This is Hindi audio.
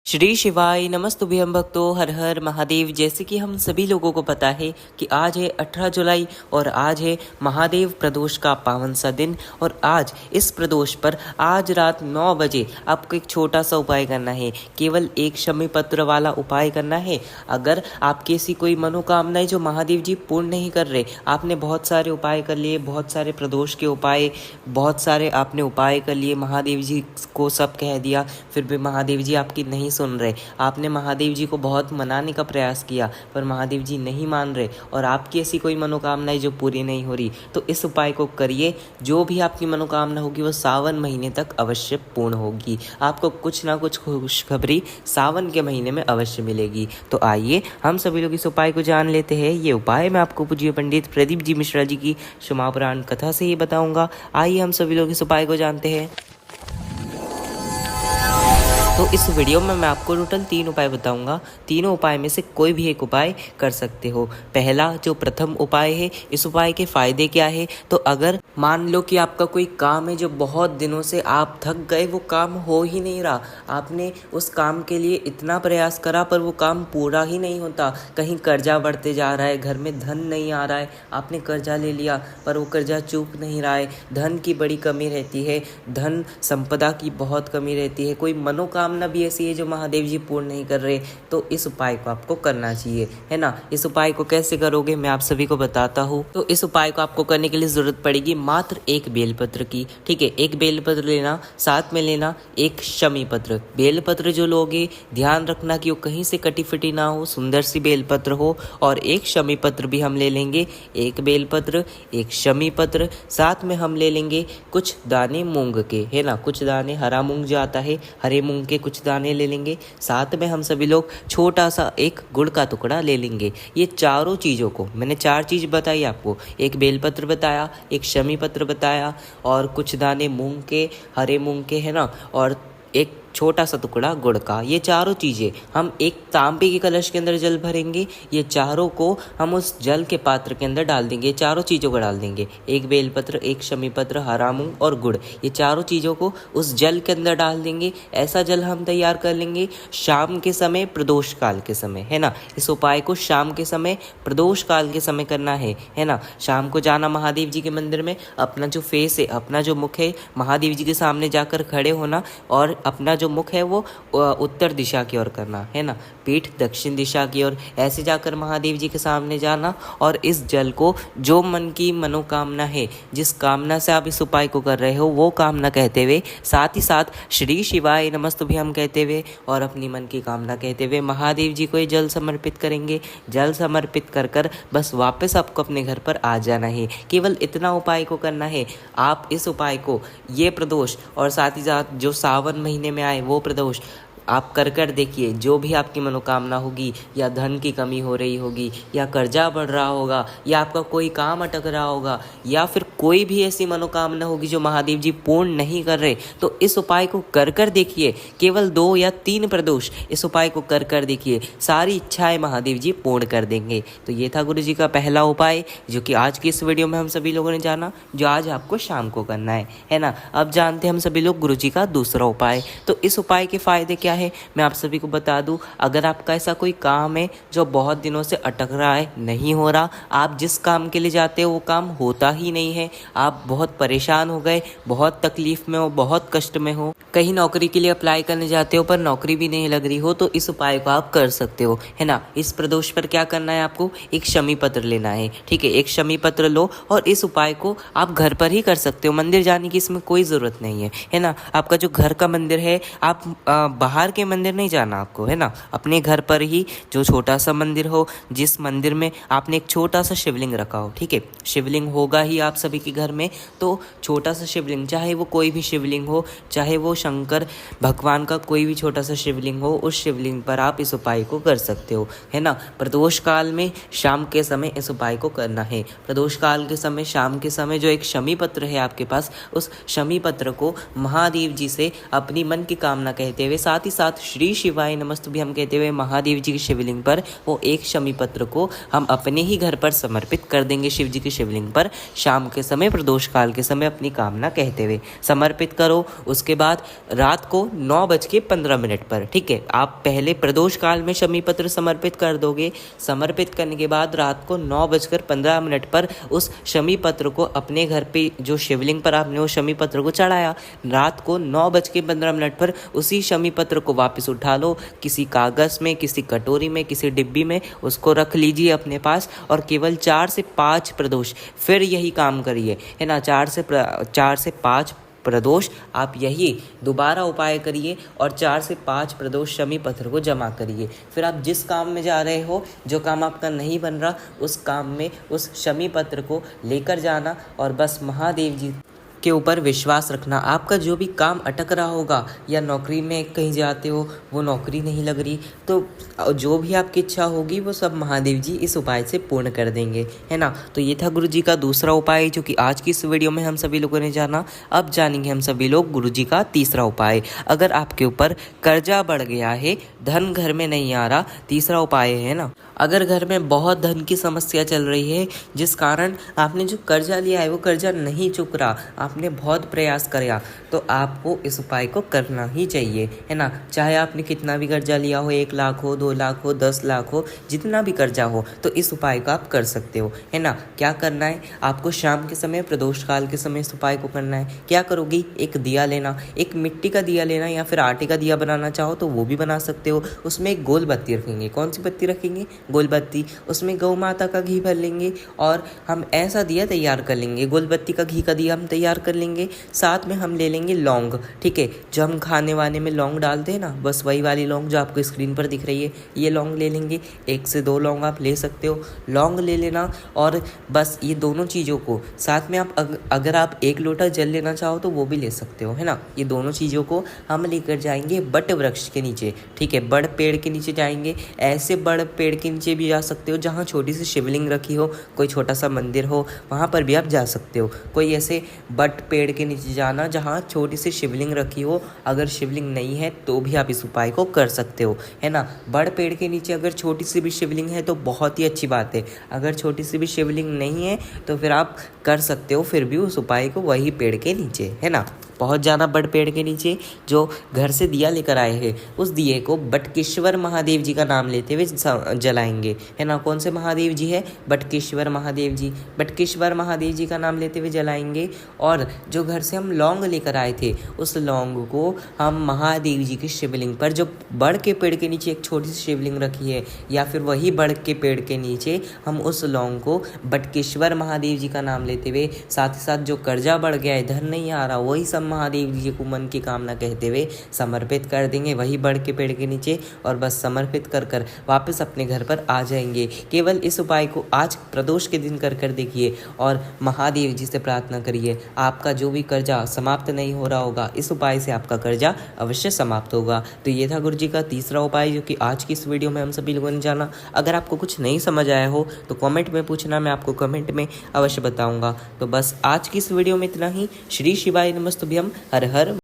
श्री शिवाय नमस्तुभ्यं भक्तों, हर हर महादेव। जैसे कि हम सभी लोगों को पता है कि आज है 18 जुलाई और आज है महादेव प्रदोष का पावन सा दिन। और आज इस प्रदोष पर आज रात 9 बजे आपको एक छोटा सा उपाय करना है। केवल एक शमी पत्र वाला उपाय करना है। अगर आपकी ऐसी कोई मनोकामनाएं जो महादेव जी पूर्ण नहीं कर रहे, आपने बहुत सारे उपाय कर लिए, बहुत सारे प्रदोष के उपाय, बहुत सारे आपने उपाय कर लिए, महादेव जी को सब कह दिया, फिर भी महादेव जी आपकी नहीं सुन रहे। आपने महादेव जी को बहुत मनाने का प्रयास किया पर महादेव जी नहीं मान रहे और आपकी ऐसी कोई मनोकामनाएं जो पूरी नहीं हो रही, तो इस उपाय को करिए। जो भी आपकी मनोकामना होगी वो सावन महीने तक अवश्य पूर्ण होगी। आपको कुछ ना कुछ खुशखबरी सावन के महीने में अवश्य मिलेगी। तो आइए हम सभी लोग इस उपाय को जान लेते हैं। ये उपाय मैं आपको पूज्य पंडित प्रदीप जी मिश्रा जी की क्षमा पुराण कथा से ही बताऊंगा। आइए हम सभी लोग इस उपाय को जानते हैं। तो इस वीडियो में मैं आपको टोटल 3 उपाय बताऊंगा। तीनों उपाय में से कोई भी एक उपाय कर सकते हो। पहला जो प्रथम उपाय है, इस उपाय के फायदे क्या है? तो अगर मान लो कि आपका कोई काम है जो बहुत दिनों से आप थक गए, वो काम हो ही नहीं रहा, आपने उस काम के लिए इतना प्रयास करा पर वो काम पूरा ही नहीं होता, कहीं कर्जा बढ़ते जा रहा है, घर में धन नहीं आ रहा है, आपने कर्जा ले लिया पर वो कर्जा चूक नहीं रहा है, धन की बड़ी कमी रहती है, धन संपदा की बहुत कमी रहती है, कोई मनोकामना भी ऐसी है जो महादेव जी पूर्ण नहीं कर रहे, तो इस उपाय को आपको करना चाहिए, है ना। इस उपाय को कैसे करोगे मैं आप सभी को बताता हूँ। तो इस उपाय को आपको करने के लिए जरूरत पड़ेगी मात्र एक बेलपत्र की, ठीक है। एक बेलपत्र लेना, साथ में लेना एक शमी पत्र। बेलपत्र जो लोगे ध्यान रखना कि वो कहीं से कटी फिटी ना हो, सुंदर सी बेलपत्र हो। और एक शमी पत्र भी हम ले लेंगे, एक बेलपत्र, एक शमी पत्र, साथ में हम ले लेंगे कुछ दाने मूंग के, है ना, कुछ दाने हरा मूंग जो आता है, हरे मूंग के कुछ दाने ले लेंगे। साथ में हम सभी लोग छोटा सा एक गुड़ का टुकड़ा ले लेंगे। ये चारों चीज़ों को मैंने 4 चीज़ बताई आपको, एक बेलपत्र बताया, एक शमी पत्र बताया और कुछ दाने मूंग के, हरे मूंग के, है ना, और एक छोटा सा टुकड़ा गुड़ का। ये चारों चीज़ें हम एक तांबे के कलश के अंदर जल भरेंगे। ये चारों को हम उस जल के पात्र के अंदर डाल देंगे। चारों चीज़ों को डाल देंगे, एक बेलपत्र, एक शमी पत्र, हरा मूंग और गुड़, ये चारों चीज़ों को उस जल के अंदर डाल देंगे। ऐसा जल हम तैयार कर लेंगे शाम के समय, प्रदोष काल के समय, है ना। इस उपाय को शाम के समय, प्रदोष काल के समय करना है ना। शाम को जाना महादेव जी के मंदिर में, अपना जो फेस है, अपना जो मुख है, महादेव जी के सामने जाकर खड़े होना और अपना जो मुख है वो उत्तर दिशा की ओर करना, है ना, पीठ दक्षिण दिशा की ओर, ऐसे जाकर महादेव जी के सामने जाना और इस जल को जो मन की मनोकामना है, जिस कामना से आप इस उपाय को कर रहे हो, वो कामना कहते हुए, साथ ही साथ श्री शिवाय नमस्तुभ्यं कहते हुए और अपनी मन की कामना कहते हुए महादेव जी को ये जल समर्पित करेंगे। जल समर्पित कर कर बस वापस आपको अपने घर पर आ जाना है। केवल इतना उपाय को करना है। आप इस उपाय को, ये प्रदोष और साथ ही साथ जो सावन महीने में आए वो प्रदोष आप कर कर देखिए। जो भी आपकी मनोकामना होगी, या धन की कमी हो रही होगी, या कर्जा बढ़ रहा होगा, या आपका कोई काम अटक रहा होगा, या फिर कोई भी ऐसी मनोकामना होगी जो महादेव जी पूर्ण नहीं कर रहे, तो इस उपाय को कर कर देखिए। केवल 2 या 3 प्रदोष इस उपाय को कर कर देखिए, सारी इच्छाएं महादेव जी पूर्ण कर देंगे। तो ये था गुरु जी का पहला उपाय जो कि आज की इस वीडियो में हम सभी लोगों ने जाना, जो आज आपको शाम को करना है ना। अब जानते हैं हम सभी लोग गुरु जी का दूसरा उपाय। तो इस उपाय के फायदे क्या है मैं आप सभी को बता दूं। अगर आपका ऐसा कोई काम है जो बहुत दिनों से अटक रहा है, नहीं हो रहा, आप जिस काम के लिए जाते हो वो काम होता ही नहीं है, आप बहुत परेशान हो गए, बहुत तकलीफ में हो, बहुत कष्ट में हो, कहीं नौकरी के लिए अप्लाई करने जाते हो पर नौकरी भी नहीं लग रही हो, तो इस उपाय को आप कर सकते हो, है ना। इस प्रदोष पर क्या करना है, आपको एक शमी पत्र लेना है, ठीक है। एक शमी पत्र लो और इस उपाय को आप घर पर ही कर सकते हो, मंदिर जाने की इसमें कोई ज़रूरत नहीं है ना। आपका जो घर का मंदिर है, आप बाहर के मंदिर नहीं जाना आपको, है ना। अपने घर पर ही जो छोटा सा मंदिर हो, जिस मंदिर में आपने एक छोटा सा शिवलिंग रखा हो, ठीक है, शिवलिंग होगा ही आप सभी के घर में, तो छोटा सा शिवलिंग, चाहे वो कोई भी शिवलिंग हो, चाहे वो शंकर भगवान का कोई भी छोटा सा शिवलिंग हो, उस शिवलिंग पर आप इस उपाय को कर सकते हो, है ना। प्रदोष काल में शाम के समय इस उपाय को करना है। प्रदोष काल के समय, शाम के समय जो एक शमी पत्र है आपके पास, उस शमी पत्र को महादेव जी से अपनी मन की कामना कहते हुए, साथ ही साथ श्री शिवाय नमस्तुभ्यम कहते हुए महादेव जी की शिवलिंग पर वो एक शमी पत्र को हम अपने ही घर पर समर्पित कर देंगे। शिव जी की शिवलिंग पर शाम के समय प्रदोष काल के समय अपनी कामना कहते हुए समर्पित करो। उसके बाद रात को 9:15 पर, ठीक है, आप पहले प्रदोष काल में शमी पत्र समर्पित कर दोगे। समर्पित करने के बाद रात को 9:15 पर उस शमी पत्र को अपने घर पे जो शिवलिंग पर आपने वो शमी पत्र को चढ़ाया, रात को 9:15 पर उसी शमी पत्र को वापस उठा लो, किसी कागज में, किसी कटोरी में, किसी डिब्बी में उसको रख लीजिए अपने पास और केवल 4 से 5 प्रदोष फिर यही काम करिए, है ना। 4 से 5 प्रदोष आप यही दोबारा उपाय करिए और 4 से 5 प्रदोष शमी पत्र को जमा करिए। फिर आप जिस काम में जा रहे हो, जो काम आपका नहीं बन रहा, उस काम में उस शमी पत्र को लेकर जाना और बस महादेव जी के ऊपर विश्वास रखना। आपका जो भी काम अटक रहा होगा या नौकरी में कहीं जाते हो वो नौकरी नहीं लग रही, तो जो भी आपकी इच्छा होगी वो सब महादेव जी इस उपाय से पूर्ण कर देंगे, है ना। तो ये था गुरु जी का दूसरा उपाय जो कि आज की इस वीडियो में हम सभी लोगों ने जाना। अब जानेंगे हम सभी लोग गुरु जी का तीसरा उपाय। अगर आपके ऊपर कर्जा बढ़ गया है, धन घर में नहीं आ रहा, तीसरा उपाय है ना। अगर घर में बहुत धन की समस्या चल रही है, जिस कारण आपने जो कर्जा लिया है वो कर्जा नहीं चुक रहा, आपने बहुत प्रयास किया, तो आपको इस उपाय को करना ही चाहिए, है ना। चाहे आपने कितना भी कर्जा लिया हो, 1 लाख हो, 2 लाख हो, 10 लाख हो, जितना भी कर्जा हो, तो इस उपाय को आप कर सकते हो, है ना। क्या करना है आपको? शाम के समय प्रदोष काल के समय इस उपाय को करना है। क्या करोगी? एक दिया लेना, एक मिट्टी का दिया लेना या फिर आटे का दिया बनाना चाहो तो वो भी बना सकते हो। उसमें एक गोल बत्ती रखेंगे। कौन सी बत्ती रखेंगे? गोल बत्ती। उसमें गौ माता का घी भर लेंगे और हम ऐसा दिया तैयार कर लेंगे। गोल बत्ती का घी का दिया हम तैयार कर लेंगे। साथ में हम ले लेंगे लौंग, ठीक है, जो हम खाने वाने में लौंग डालते हैं ना, बस वही वाली लौंग जो आपको स्क्रीन पर दिख रही है, ये लौंग ले लेंगे। 1 से 2 लौंग आप ले सकते हो, लौंग ले लेना। और बस ये दोनों चीज़ों को साथ में आप अगर आप 1 लोटा जल लेना चाहो तो वो भी ले सकते हो, है ना। ये दोनों चीज़ों को हम लेकर जाएंगे बट वृक्ष के नीचे, ठीक है, बड़ पेड़ के नीचे जाएंगे। ऐसे बड़ पेड़ के नीचे भी जा सकते हो जहाँ छोटी सी शिवलिंग रखी हो, कोई छोटा सा मंदिर हो, वहाँ पर भी आप जा सकते हो। कोई ऐसे बट पेड़ के नीचे जाना जहाँ छोटी सी शिवलिंग रखी हो, अगर शिवलिंग नहीं है तो भी आप इस उपाय को कर सकते हो, है ना। बड़ पेड़ के नीचे अगर छोटी सी भी शिवलिंग है तो बहुत ही अच्छी बात है। अगर छोटी सी भी शिवलिंग नहीं है तो फिर आप कर सकते हो फिर भी उस उपाय को वही पेड़ के नीचे, है ना। पहुंच जाना बड़ पेड़ के नीचे। जो घर से दिया लेकर आए हैं उस दिए को बटकेश्वर महादेव जी का नाम लेते हुए जलाएंगे, है ना। कौन से महादेव जी है? बटकेश्वर महादेव जी। बटकेश्वर महादेव जी का नाम लेते हुए जलाएंगे। और जो घर से हम लौंग लेकर आए थे उस लौंग को हम महादेव जी की शिवलिंग पर, जो बड़ के पेड़ के नीचे एक छोटी सी शिवलिंग रखी है या फिर वही बड़ के पेड़ के नीचे, हम उस लौंग को बटकेश्वर महादेव जी का नाम लेते हुए, साथ ही साथ जो कर्जा बढ़ गया है, धन नहीं आ रहा, वही सब महादेव जी को मन की कामना कहते हुए समर्पित कर देंगे वही बड़ के पेड़ के नीचे। और बस समर्पित कर वापस अपने घर पर आ जाएंगे। केवल इस उपाय को आज प्रदोष के दिन कर देखिए और महादेव जी से प्रार्थना करिए। आपका जो भी कर्जा समाप्त नहीं हो रहा होगा, इस उपाय से आपका कर्जा अवश्य समाप्त होगा। तो ये था गुरु जी का तीसरा उपाय जो कि आज की इस वीडियो में हम सभी लोगों ने जाना। अगर आपको कुछ नहीं समझ आया हो तो कमेंट में पूछना, मैं आपको कमेंट में अवश्य बताऊंगा। तो बस आज की इस वीडियो में इतना ही। श्री शिवाय नमस्तुभ्यम। हर हर